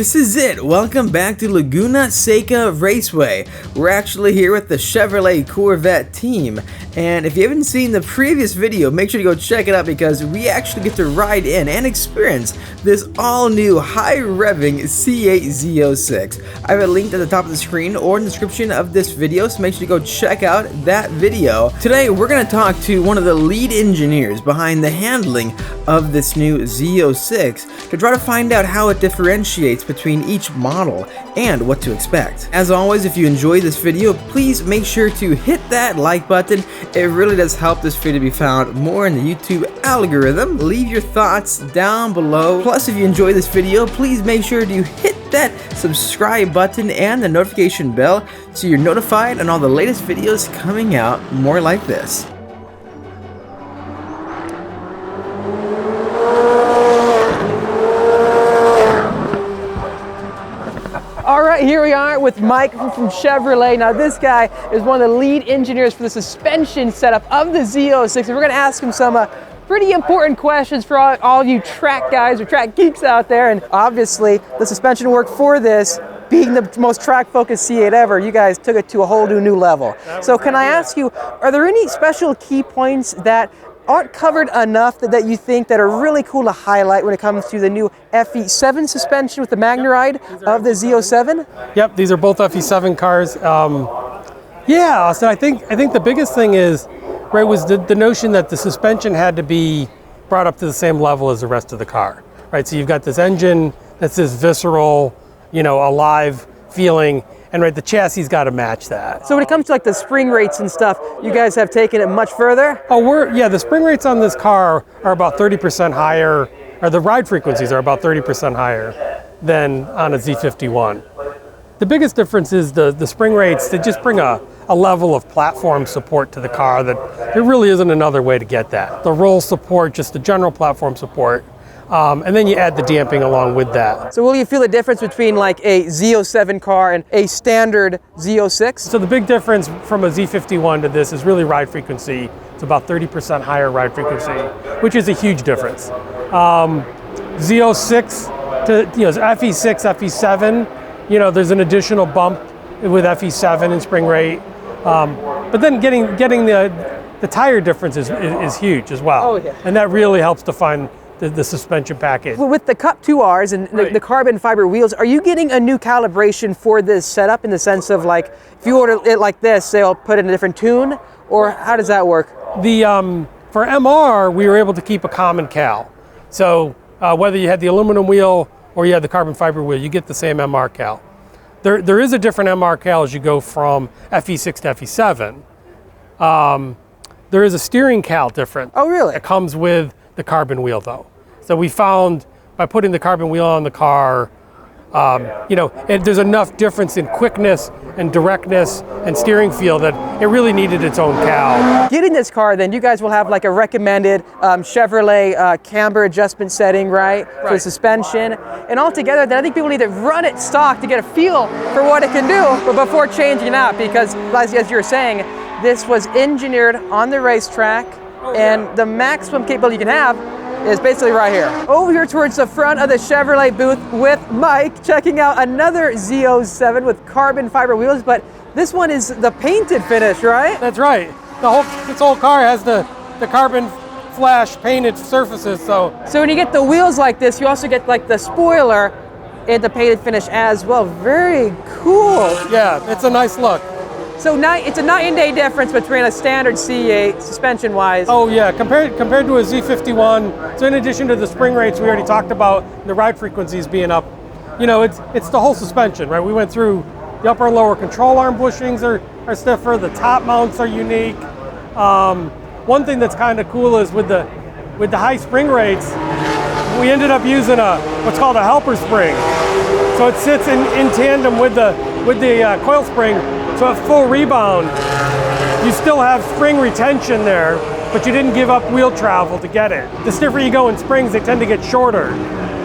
This is it. Welcome back to Laguna Seca Raceway. We're actually here with the Chevrolet Corvette team, and if you haven't seen the previous video, make sure to go check it out because we actually get to ride in and experience this all-new high-revving C8 Z06. I have a link at the top of the screen or in the description of this video, so make sure to go check out that video. Today, we're going to talk to one of the lead engineers behind the handling of this new Z06 to try to find out how it differentiates between each model and what to expect. As always, if you enjoy this video, please make sure to hit that like button. It really does help this video be found more in the YouTube algorithm. Leave your thoughts down below. Plus, if you enjoy this video, please make sure to hit that subscribe button and the notification bell so you're notified on all the latest videos coming out more like this. Alright, here we are with Mike from Chevrolet. Now this guy is one of the lead engineers for the suspension setup of the Z06, and we're going to ask him some pretty important questions for all you track guys or track geeks out there. And obviously the suspension work for this, being the most track-focused C8 ever, you guys took it to a whole new level. So can I ask you, are there any special key points that aren't covered enough that you think that are really cool to highlight when it comes to the new FE7 suspension with the Magnaride of the Z07? Yep, these are both FE7 cars. Yeah, so I think the biggest thing is, right, was the notion that the suspension had to be brought up to the same level as the rest of the car, right? So you've got this engine that's this visceral, you know, alive feeling, and right, the chassis got to match that. So when it comes to like the spring rates and stuff, you guys have taken it much further? Oh, yeah, the spring rates on this car are about 30% higher, or the ride frequencies are about 30% higher than on a Z51. The biggest difference is the spring rates. They just bring a level of platform support to the car that there really isn't another way to get that. The roll support, just the general platform support, and then you add the damping along with that. So will you feel the difference between like a Z07 car and a standard Z06? So the big difference from a Z51 to this is really ride frequency. It's about 30% higher ride frequency, which is a huge difference. Z06 to FE6, FE7, there's an additional bump with FE7 in spring rate. But then getting the tire difference is huge as well. Oh, yeah. And that really helps define the suspension package. Well, with the Cup 2Rs and the carbon fiber wheels, are you getting a new calibration for this setup in the sense of like, if you order it like this, they'll put it in a different tune, or how does that work? For MR, we were able to keep a common cal. So whether you had the aluminum wheel or you had the carbon fiber wheel, you get the same MR cal. There is a different MR cal as you go from FE6 to FE7. There is a steering cal different. Oh, really? It comes with the carbon wheel though. So we found by putting the carbon wheel on the car, there's enough difference in quickness and directness and steering feel that it really needed its own cal. Getting this car, then you guys will have like a recommended Chevrolet Camber Adjustment setting, right? For suspension. And altogether, then I think people need to run it stock to get a feel for what it can do, but before changing it out, because as you were saying, this was engineered on the racetrack, and the maximum capability you can have is basically right here. Over here towards the front of the Chevrolet booth with Mike, checking out another Z07 with carbon fiber wheels, but this one is the painted finish, right? That's right. This whole car has the carbon flash painted surfaces. So when you get the wheels like this, you also get like the spoiler and the painted finish as well. Very cool. Yeah, it's a nice look. So it's a night and day difference between a standard C8 suspension-wise. Oh yeah, compared to a Z51. So in addition to the spring rates we already talked about, the ride frequencies being up, it's the whole suspension, right? We went through the upper and lower control arm bushings are stiffer, the top mounts are unique. One thing that's kind of cool is with the high spring rates, we ended up using what's called a helper spring. So it sits in tandem with the coil spring. So at full rebound, you still have spring retention there, but you didn't give up wheel travel to get it. The stiffer you go in springs, they tend to get shorter.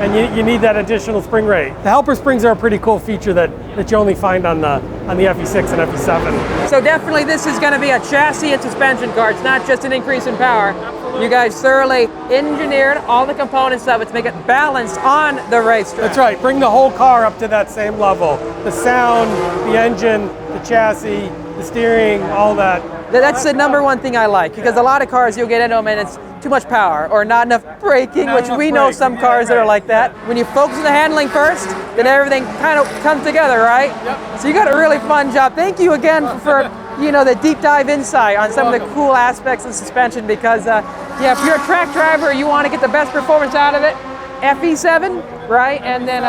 and you need that additional spring rate. The helper springs are a pretty cool feature that you only find on the FE6 and FE7. So definitely this is going to be a chassis and suspension car. It's not just an increase in power. Absolutely. You guys thoroughly engineered all the components of it to make it balanced on the racetrack. That's right. Bring the whole car up to that same level. The sound, the engine, the chassis, the steering, all that. That's the number one thing I like, because a lot of cars you'll get into them and it's too much power or not enough braking, which we know some cars that are like that. When you focus on the handling first, then everything kind of comes together, right? Yep. So you got a really fun job. Thank you again for the deep dive insight on some of the cool aspects of suspension, because yeah, if you're a track driver, you want to get the best performance out of it, FE7, right? And then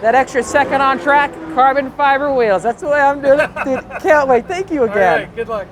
that extra second on track, carbon fiber wheels. That's the way I'm doing it. Dude, can't wait. Thank you again. All right, good luck.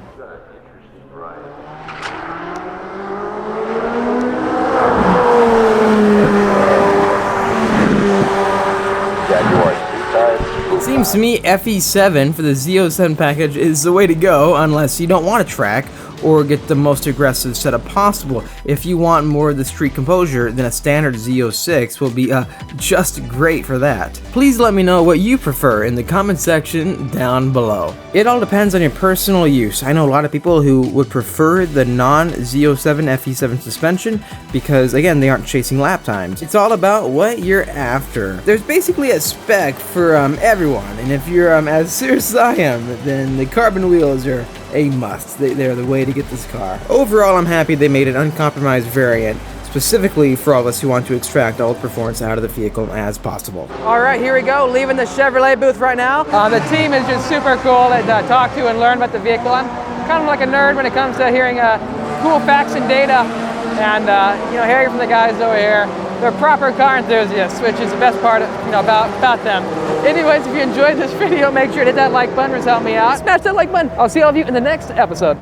It seems to me FE7 for the Z07 package is the way to go, unless you don't want to track or get the most aggressive setup possible. If you want more of the street composure, then a standard Z06 will be just great for that. Please let me know what you prefer in the comment section down below. It all depends on your personal use. I know a lot of people who would prefer the non-Z07 FE7 suspension because, again, they aren't chasing lap times. It's all about what you're after. There's basically a spec for everyone, and if you're as serious as I am, then the carbon wheels are a must. They're the way to get this car. Overall, I'm happy they made an uncompromised variant, specifically for all of us who want to extract all the performance out of the vehicle as possible. All right, here we go, leaving the Chevrolet booth right now. The team is just super cool to talk to and learn about the vehicle. I'm kind of like a nerd when it comes to hearing cool facts and data, and hearing from the guys over here. They're proper car enthusiasts, which is the best part about them. Anyways, if you enjoyed this video, make sure to hit that like button, help me out. Smash that like button. I'll see all of you in the next episode.